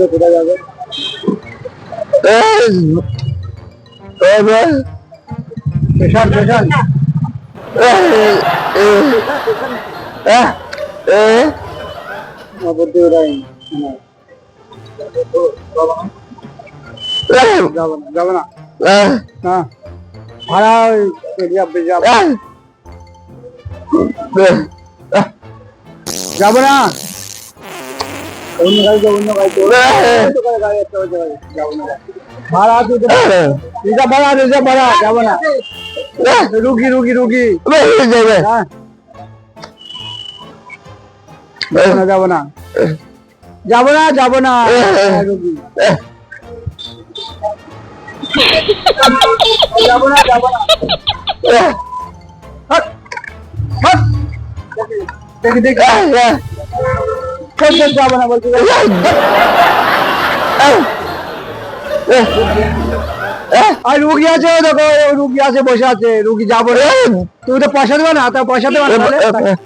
কোথায় যাবে? পেশান পেশান যাবে না ভাড়া যাবো না অন্য গাড়িতে অন্য গাড়িতে যাবো না ভাড়া রিজার্ভ ভাড়া যাবো না রুগী রুগী রুগী যাবো না যাবো না যাবো না রুগী যাবো না যাবো না দেখি দেখি যাবো না বলছি আর রুগী আছে দেখো রুগী আছে বসে আছে রুগী যাবো রে তুমি তো পয়সা দেবা না তা পয়সা দেবা না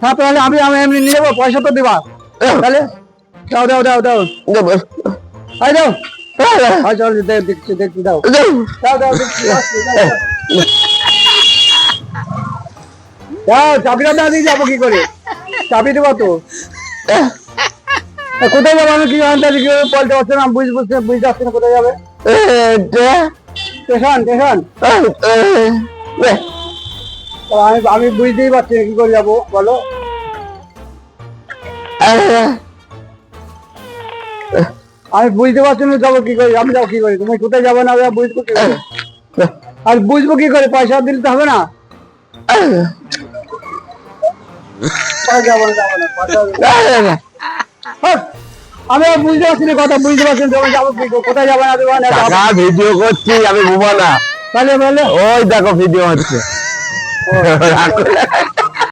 হ্যাঁ তাহলে আমি এমনি নিয়ে যাবো পয়সা তো দেবা তাহলে দাও দাও দাও দাও আই দাও চল দেখছি দেখছি দাও দাও দাও দেখছি দাও চাবিটা না দিয়ে যাবো কি করে চাবি দেবো তো কোথায় যাবো আমি কি জানতে বলতে পারছি না বুঝতে পারছি না কোথায় যাবে স্টেশন স্টেশন আমি বুঝতেই পারছি কি করে যাবো বলো আমি বুঝতে পারছি না যাবো কি করে আমি যাবো কি করে তুমি কোথায় যাবো না বুঝবো কি করে আর বুঝবো কি করে পয়সা দিলে তো হবে না যাবো না আমি বুঝতে পারছি না কথা বুঝতে পারছি না যাবো কোথায় যাবো না ভিডিও করছি আমি ঘুমো না তাহলে বলে ওই দেখো ভিডিও হচ্ছে